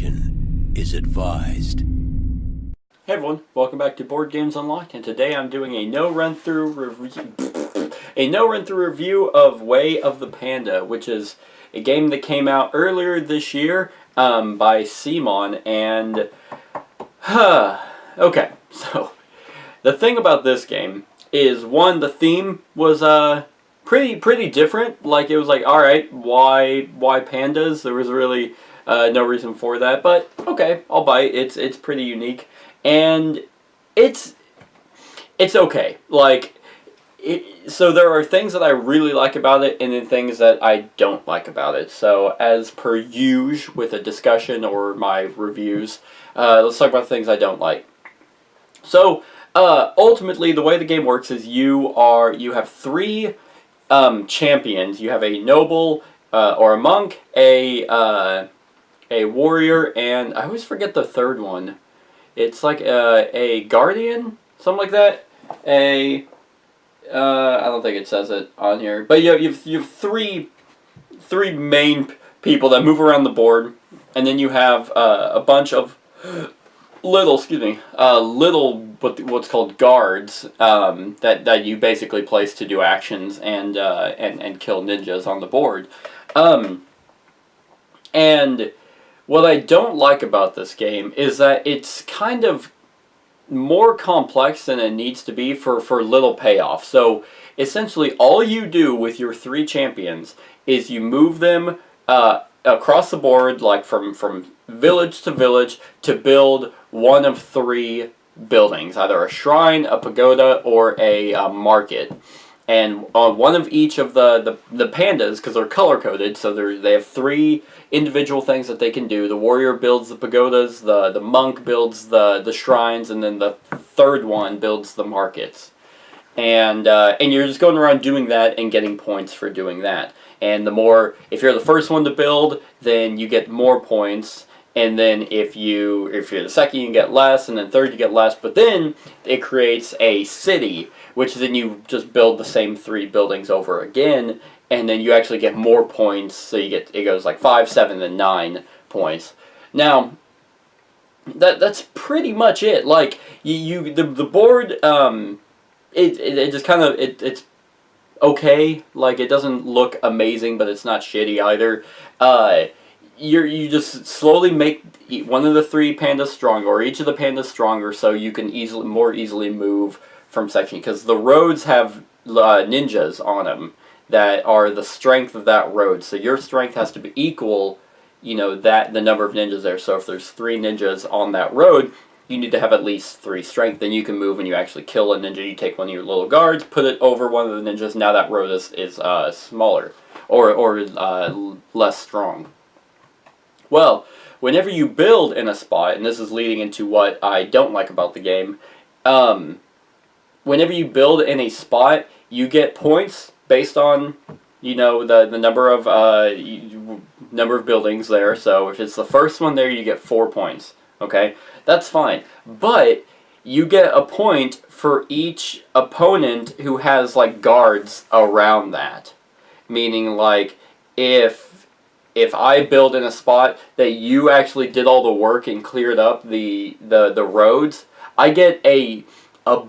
Caution is advised. Hey everyone, welcome back to Board Games Unlocked, and today I'm doing a no run through review of Way of the Panda, which is a game that came out earlier this year by Simon. And okay, so the thing about this game is, one, the theme was pretty different. Like, it was like, all right, why pandas? There was really no reason for that, but okay, I'll buy it. It's pretty unique. And it's okay. Like, so there are things that I really like about it, and then things that I don't like about it. So, as per usual with a discussion or my reviews, let's talk about things I don't like. So, ultimately, the way the game works is you have three champions. You have a noble or a monk, a warrior, and I always forget the third one. It's like a guardian, something like that. I don't think it says it on here, but you have three main people that move around the board, and then you have a bunch of little what's called guards that you basically place to do actions and kill ninjas on the board, and what I don't like about this game is that it's kind of more complex than it needs to be for little payoff. So essentially all you do with your three champions is you move them across the board, like from village to village, to build one of three buildings, either a shrine, a pagoda, or a market. And on one of each of the pandas, because they're color-coded, so they have three individual things that they can do. The warrior builds the pagodas, the monk builds the shrines, and then the third one builds the markets. And you're just going around doing that and getting points for doing that. And the more, if you're the first one to build, then you get more points. And then if you're the second, you get less, and then third, you get less. But then it creates a city, which then you just build the same three buildings over again, and then you actually get more points. So it goes like 5, 7, and 9 points. Now, that's pretty much it. Like, the board, it just kind of it's okay. Like, it doesn't look amazing, but it's not shitty either. You just slowly make one of the three pandas stronger, or each of the pandas stronger, so you can more easily move from section, because the roads have ninjas on them that are the strength of that road. So your strength has to be equal, the number of ninjas there. So if there's 3 ninjas on that road, you need to have at least 3 strength. Then you can move and you actually kill a ninja. You take one of your little guards, put it over one of the ninjas. Now that road is smaller or less strong. Well, whenever you build in a spot, and this is leading into what I don't like about the game, whenever you build in a spot, you get points based on, the number of buildings there. So if it's the first one there, you get 4 points. Okay, that's fine. But you get a point for each opponent who has like guards around that. Meaning, like, if I build in a spot that you actually did all the work and cleared up the roads, I get a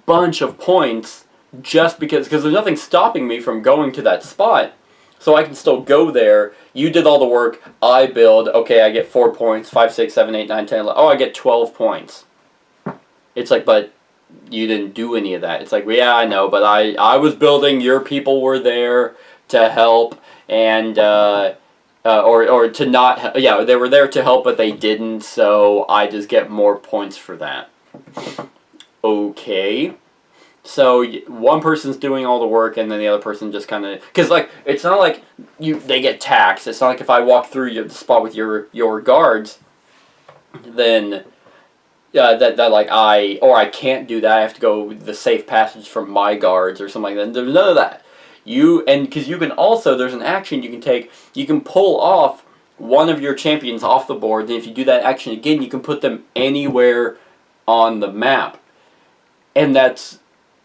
bunch of points just because there's nothing stopping me from going to that spot. So I can still go there. You did all the work. I build. Okay, I get 4 points. 5, 6, 7, 8, 9, 10, 11. Oh, I get 12 points. It's like, but you didn't do any of that. It's like, yeah, I know, but I was building. Your people were there to help, and or to not. Yeah, they were there to help, but they didn't. So I just get more points for that. Okay. So one person's doing all the work, and then the other person just kind of, because like it's not like they get taxed. It's not like if I walk through the spot with your guards, then that like I can't do that. I have to go the safe passage from my guards or something like that. There's none of that. Because you can also, there's an action you can take. You can pull off one of your champions off the board. Then if you do that action again, you can put them anywhere on the map, and that's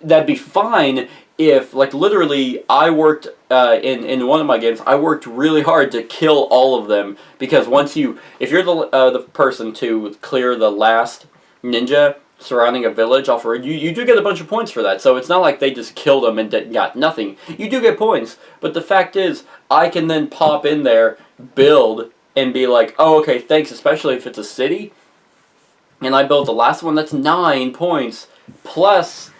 that'd be fine if, like, literally, I worked in one of my games. I worked really hard to kill all of them because if you're the person to clear the last ninja surrounding a village off a road, you do get a bunch of points for that. So it's not like they just killed them and got nothing. You do get points, but the fact is, I can then pop in there, build, and be like, oh, okay, thanks. Especially if it's a city, and I built the last one. That's 9 points plus,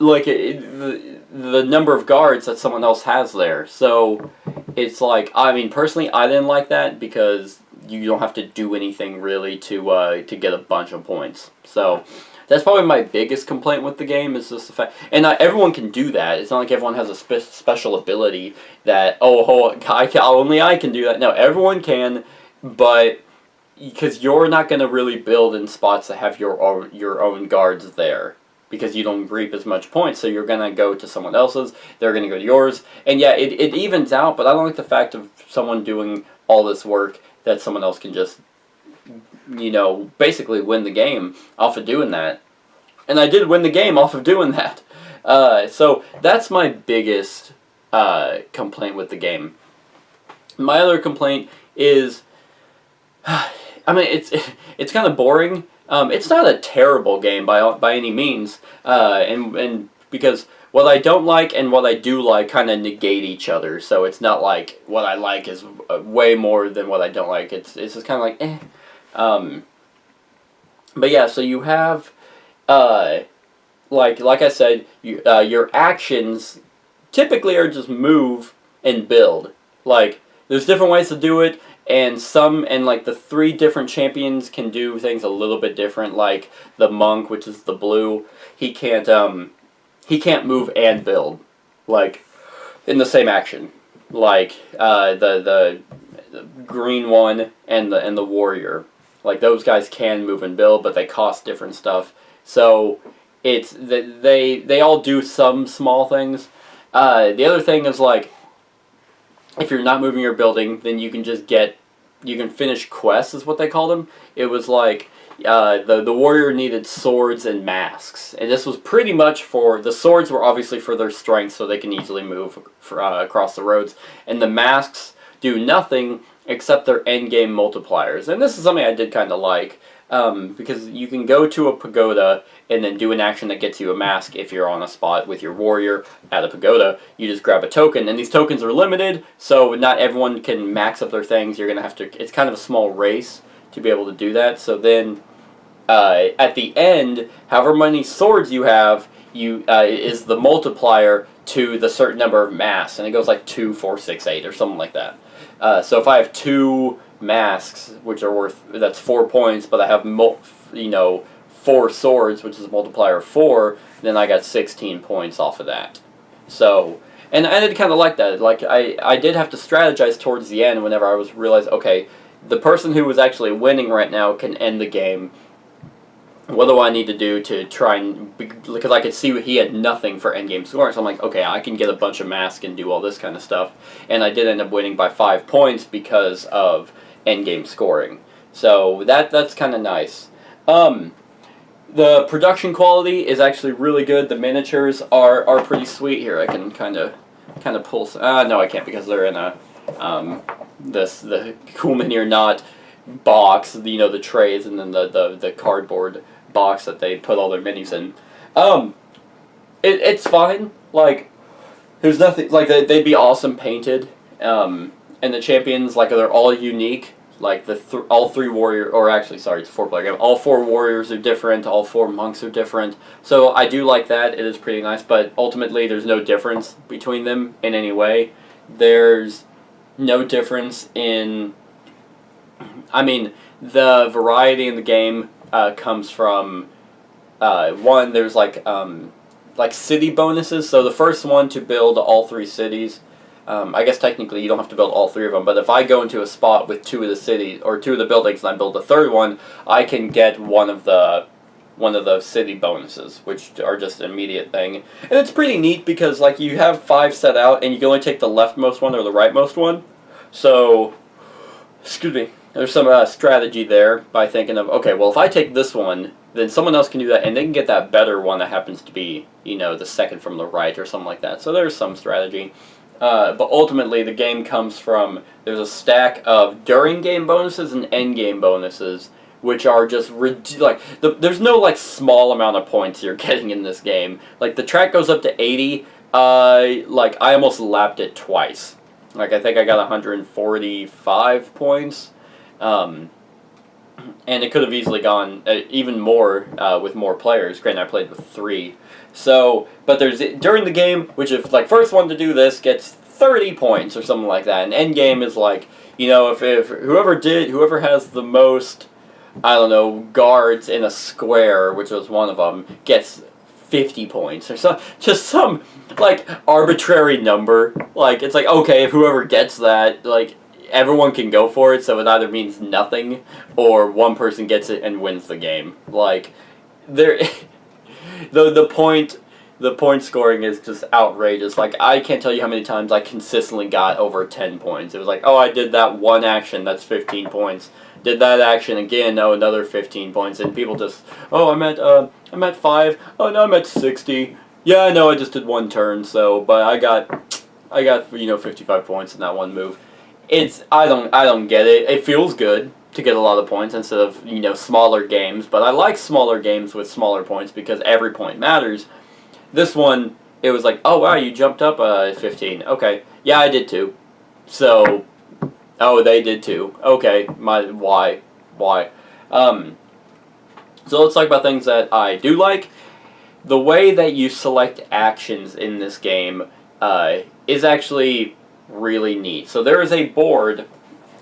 like, the number of guards that someone else has there. So it's like, I mean, personally, I didn't like that because you don't have to do anything really to get a bunch of points. So that's probably my biggest complaint with the game, is just the fact, and everyone can do that. It's not like everyone has a special ability that, only I can do that. No, everyone can, but because you're not going to really build in spots that have your own guards there, because you don't reap as much points, so you're going to go to someone else's, they're going to go to yours, and yeah, it evens out, but I don't like the fact of someone doing all this work that someone else can just, basically win the game off of doing that. And I did win the game off of doing that. So that's my biggest complaint with the game. My other complaint is, I mean, it's kind of boring. It's not a terrible game by any means, and because what I don't like and what I do like kind of negate each other. So it's not like what I like is way more than what I don't like. It's just kind of like eh. But yeah, so you have like I said, your actions typically are just move and build. Like, there's different ways to do it. And like the 3 different champions can do things a little bit different. Like the monk, which is the blue, he can't move and build, like, in the same action. Like the green one and the warrior, like, those guys can move and build, but they cost different stuff. So it's they all do some small things. The other thing is, like, if you're not moving your building, then you can finish quests, is what they call them. It was like, the warrior needed swords and masks. And this was pretty much the swords were obviously for their strength, so they can easily move across the roads. And the masks do nothing except their endgame multipliers. And this is something I did kind of like, because you can go to a pagoda and then do an action that gets you a mask if you're on a spot with your warrior at a pagoda. You just grab a token, and these tokens are limited, so not everyone can max up their things. You're going to have to, it's kind of a small race to be able to do that. So then, at the end, however many swords you have, is the multiplier to the certain number of masks, and it goes like 2, 4, 6, 8, or something like that. So if I have 2 masks, which are that's 4 points, but I have 4 swords, which is a multiplier of 4, then I got 16 points off of that. So, and I did kind of like that. Like, I did have to strategize towards the end whenever I realized, okay, the person who was actually winning right now can end the game. What do I need to do to try and, because I could see he had nothing for endgame scoring, so I'm like, okay, I can get a bunch of masks and do all this kind of stuff. And I did end up winning by 5 points because of endgame scoring. So that's kind of nice. The production quality is actually really good. The miniatures are pretty sweet. Here, I can kind of pull. No, I can't, because they're in a the cool mini or not box. The trays, and then the cardboard box that they put all their minis in. It's fine. Like, there's nothing, like, they'd be awesome painted. And the champions, like, they're all unique. Like, all 3 warrior, or actually, sorry, it's a 4-player game. All 4 warriors are different. All 4 monks are different. So I do like that. It is pretty nice. But ultimately, there's no difference between them in any way. There's no difference in, I mean, the variety in the game comes from, one, there's like city bonuses. So the first one, to build all 3 cities, I guess technically you don't have to build all 3 of them, but if I go into a spot with 2 of the cities, or 2 of the buildings, and I build a 3rd one, I can get one of the city bonuses, which are just an immediate thing. And it's pretty neat because, like, you have 5 set out, and you can only take the leftmost one or the rightmost one. So, excuse me, there's some strategy there by thinking of, okay, well, if I take this one, then someone else can do that, and they can get that better one that happens to be, the second from the right or something like that. So there's some strategy. But ultimately, the game comes from, there's a stack of during-game bonuses and end-game bonuses, which are just, there's no, small amount of points you're getting in this game. Like, the track goes up to 80, I almost lapped it twice. I think I got 145 points. And it could have easily gone even more with more players. Granted, I played with 3. So, but there's during the game, which if first one to do this gets 30 points or something like that. And end game is if whoever has the most, I don't know, guards in a square, which was one of them, gets 50 points or just some arbitrary number. It's okay, if whoever gets that, everyone can go for it, so it either means nothing or one person gets it and wins the game. There, the point scoring is just outrageous. I can't tell you how many times I consistently got over 10 points. It was I did that one action, that's 15 points. Did that action again, another 15 points. And people just, I'm at 5. Oh, no, I'm at 60. Yeah, I know, I just did one turn, but I got 55 points in that one move. I don't get it. It feels good to get a lot of points instead of, smaller games, but I like smaller games with smaller points because every point matters. This one, it was oh wow, you jumped up 15. Okay. Yeah, I did too. So, they did too. Okay, why? So let's talk about things that I do like. The way that you select actions in this game is actually really neat. So there is a board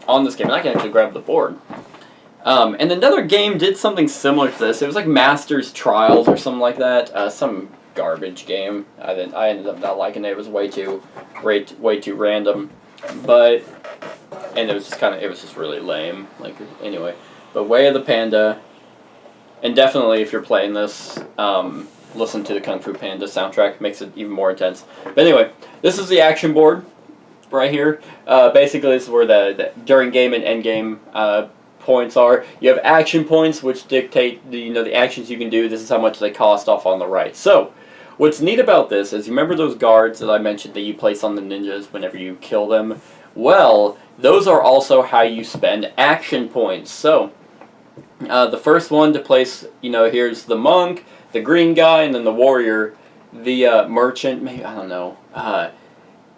on this game, and I can actually grab the board. And another game did something similar to this. It was Master's Trials or something like that. Some garbage game. I ended up not liking it. It was way too random. And it was just really lame. Anyway, but Way of the Panda, and definitely if you're playing this, listen to the Kung Fu Panda soundtrack. Makes it even more intense. But anyway, this is the action board right here. Basically, this is where the during game and end game points are. You have action points, which dictate the actions you can do. This is how much they cost off on the right. So, what's neat about this is, you remember those guards that I mentioned that you place on the ninjas whenever you kill them? Well, those are also how you spend action points. So, the first one to place, here's the monk, the green guy, and then the warrior, the merchant. Maybe, I don't know.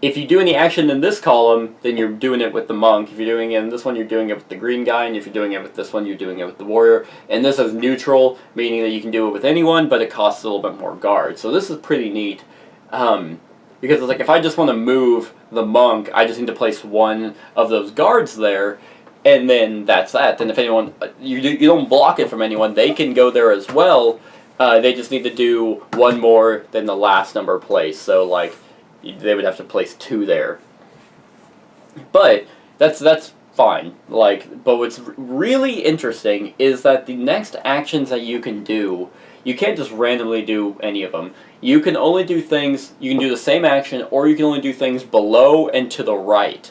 If you do any action in this column, then you're doing it with the monk. If you're doing it in this one, you're doing it with the green guy. And if you're doing it with this one, you're doing it with the warrior. And this is neutral, meaning that you can do it with anyone, but it costs a little bit more guard. So this is pretty neat. Because it's if I just want to move the monk, I just need to place one of those guards there, and then that's that. Then if anyone, you don't block it from anyone, they can go there as well. They just need to do one more than the last number placed. So they would have to place 2 there. But that's fine. But what's really interesting is that the next actions that you can do, you can't just randomly do any of them. You can only do things, you can do the same action, or you can only do things below and to the right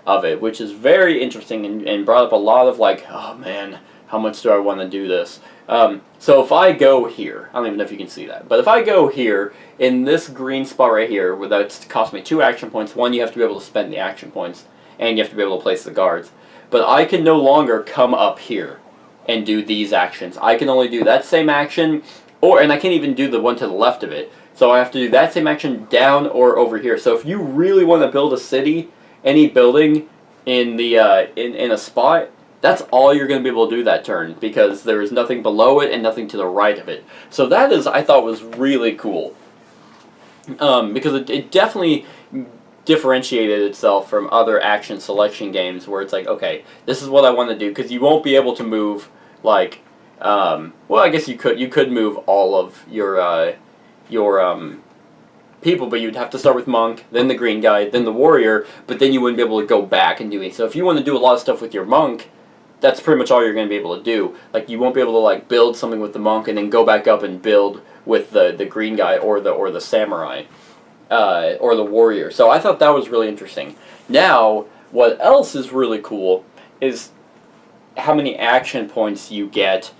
of it, which is very interesting and brought up a lot of oh man, how much do I want to do this? So if I go here, I don't even know if you can see that, but if I go here, in this green spot right here, where that's cost me 2 action points, one, you have to be able to spend the action points, and you have to be able to place the guards. But I can no longer come up here and do these actions. I can only do that same action, and I can't even do the one to the left of it. So I have to do that same action down or over here. So if you really want to build a city, any building in the in a spot, that's all you're going to be able to do that turn, because there is nothing below it and nothing to the right of it. So that I thought was really cool. Because it definitely differentiated itself from other action selection games where it's okay, this is what I want to do, because you won't be able to move well, I guess you could move all of your people, but you'd have to start with monk, then the green guy, then the warrior, but then you wouldn't be able to go back and do it. So if you want to do a lot of stuff with your monk, that's pretty much all you're going to be able to do. You won't be able to build something with the monk and then go back up and build with the green guy or the samurai or the warrior. So I thought that was really interesting. Now, what else is really cool is how many action points you get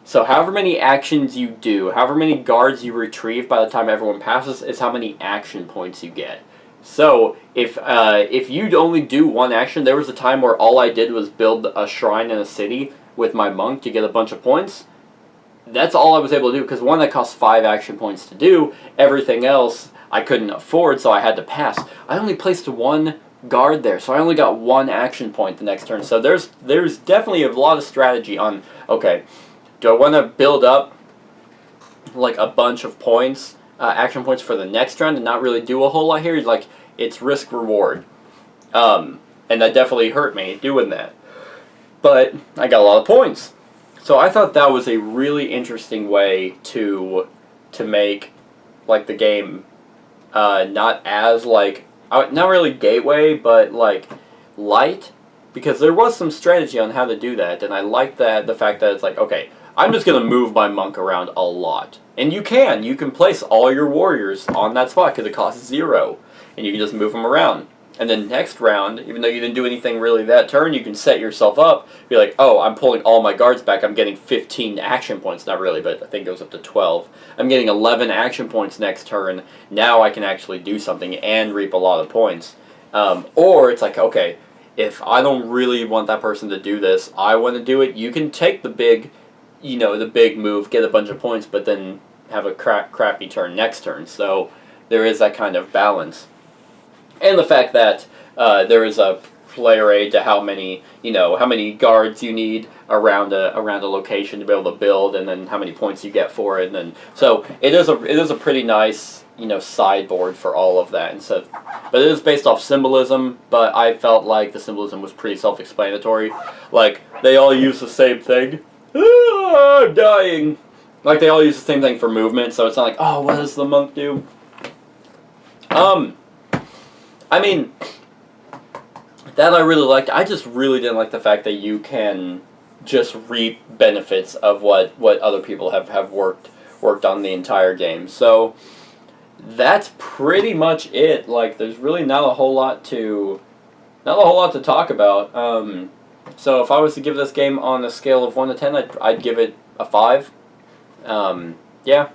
So however many actions you do, however many guards you retrieve by the time everyone passes, is how many action points you get. So if you'd only do one action, there was a time where all I did was build a shrine in a city with my monk to get a bunch of points. That's all I was able to do, because one, that cost 5 action points to do. Everything else I couldn't afford, so I had to pass. I only placed one guard there, so I only got 1 action point the next turn. So there's definitely a lot of strategy on, okay, do I want to build up like a bunch of points, action points for the next round, and not really do a whole lot here? Like, it's risk reward, and that definitely hurt me doing that. But I got a lot of points. So I thought that was a really interesting way to make like the game not as like not really gateway, but like light, because there was some strategy on how to do that, and I like that the fact that it's like, okay, I'm just gonna move my monk around a lot, and you can place all your warriors on that spot because it costs 0, and you can just move them around. And then next round, even though you didn't do anything really that turn, you can set yourself up, be like, oh, I'm pulling all my guards back, I'm getting 15 action points, not really, but I think it goes up to 12. I'm getting 11 action points next turn, now I can actually do something and reap a lot of points. Or it's like, okay, if I don't really want that person to do this, I want to do it, you can take the big, the big move, get a bunch of points, but then have a crappy turn next turn. So there is that kind of balance. And the fact that there is a player aid to how many guards you need around a location to be able to build, and then how many points you get for it, and then so it is a pretty nice sideboard for all of that. And so, but it is based off symbolism. But I felt like the symbolism was pretty self-explanatory. Like, they all use the same thing. Ah, I'm dying. Like, they all use the same thing for movement. So it's not like, oh, what does the monk do? I mean, that I really liked. I just really didn't like the fact that you can just reap benefits of what other people have worked on the entire game. So that's pretty much it. Like, there's really not a whole lot to talk about. So if I was to give this game on a scale of 1 to 10, I'd give it a 5. Yeah,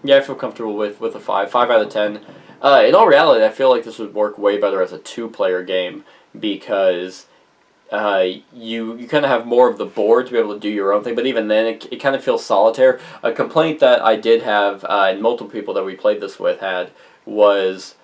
I feel comfortable with a 5 out of 10. In all reality, I feel like this would work way better as a 2-player game, because you kind of have more of the board to be able to do your own thing, but even then, it kind of feels solitaire. A complaint that I did have, and multiple people that we played this with had, was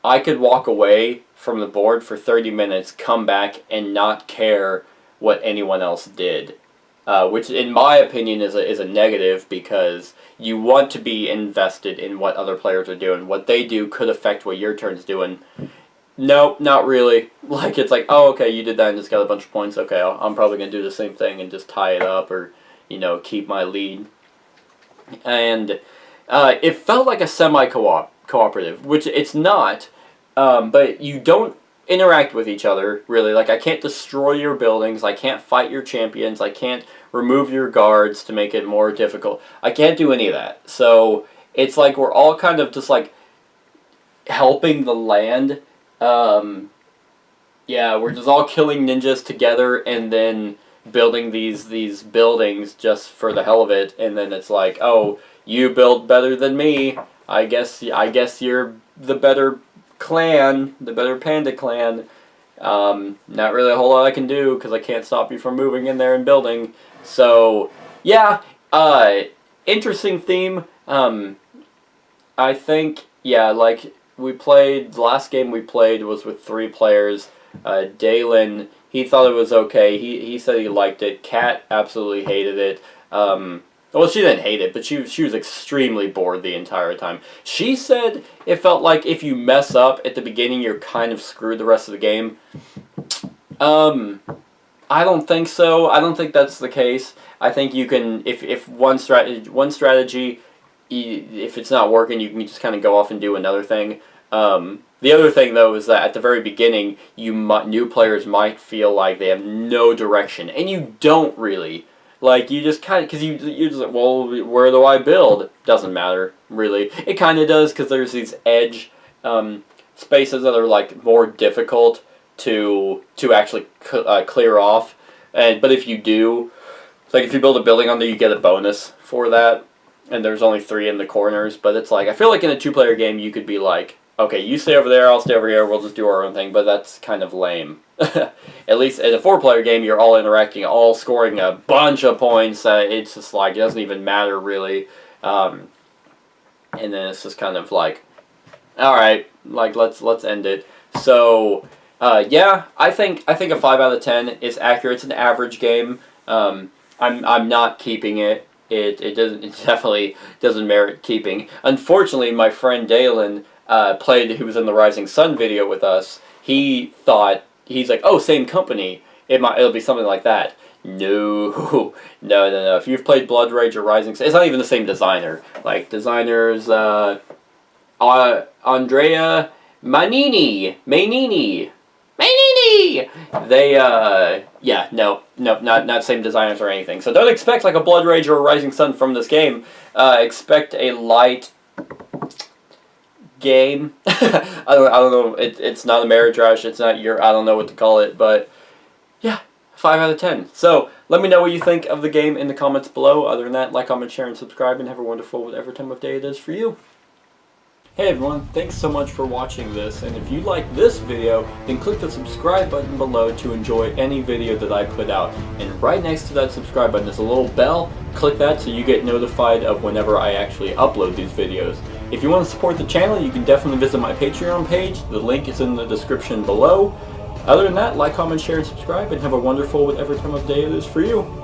I could walk away from the board for 30 minutes, come back, and not care what anyone else did. Which, in my opinion, is a negative, because you want to be invested in what other players are doing. What they do could affect what your turn's doing. Nope, not really. Like, it's like, oh, okay, you did that and just got a bunch of points. Okay, I'm probably going to do the same thing and just tie it up, or, keep my lead. And it felt like a semi-cooperative, which it's not, but you don't interact with each other, really. Like, I can't destroy your buildings, I can't fight your champions, I can't remove your guards to make it more difficult. I can't do any of that. So it's like we're all kind of just like helping the land. Yeah, we're just all killing ninjas together and then building these buildings just for the hell of it. And then it's like, oh, you build better than me. I guess you're the better clan, the better Panda clan. Not really a whole lot I can do because I can't stop you from moving in there and building. So yeah, interesting theme. I think, yeah, like the last game we played was with 3 players. Dalen, he thought it was okay. He said he liked it. Kat absolutely hated it. Well, she didn't hate it, but she was extremely bored the entire time. She said it felt like if you mess up at the beginning, you're kind of screwed the rest of the game. I don't think so. I don't think that's the case. I think you can, if one strategy, if it's not working, you can just kind of go off and do another thing. The other thing, though, is that at the very beginning, new players might feel like they have no direction, and you don't really. Like, you just kind of, because you're just like, well, where do I build? Doesn't matter, really. It kind of does, because there's these edge spaces that are, like, more difficult to actually clear off. But if you do, It's like if you build a building on there, you get a bonus for that. And there's only 3 in the corners. But it's like, I feel like in a 2-player game, you could be like, okay, you stay over there, I'll stay over here, we'll just do our own thing. But that's kind of lame. At least in a 4-player game, you're all interacting, all scoring a bunch of points. It's just like, it doesn't even matter really. And then it's just kind of like, alright, like, let's end it. So, yeah, I think a 5 out of 10 is accurate. It's an average game. I'm not keeping it. It definitely doesn't merit keeping. Unfortunately, my friend Dalen who was in the Rising Sun video with us. He's like, oh, same company. It'll be something like that. No. If you've played Blood Rage or Rising Sun, it's not even the same designer. Like designers, Andrea Manini. They, yeah, no, not same designers or anything. So don't expect like a Blood Rage or a Rising Sun from this game. Expect a light game. I don't know. It's not a marriage rush. It's not I don't know what to call it, but yeah, 5 out of 10. So let me know what you think of the game in the comments below. Other than that, like, comment, share, and subscribe, and have a wonderful whatever time of day it is for you. Hey everyone, thanks so much for watching this, and if you like this video, then click the subscribe button below to enjoy any video that I put out. And right next to that subscribe button is a little bell. Click that so you get notified of whenever I actually upload these videos. If you want to support the channel, you can definitely visit my Patreon page. The link is in the description below. Other than that, like, comment, share, and subscribe, and have a wonderful whatever time of day it is for you.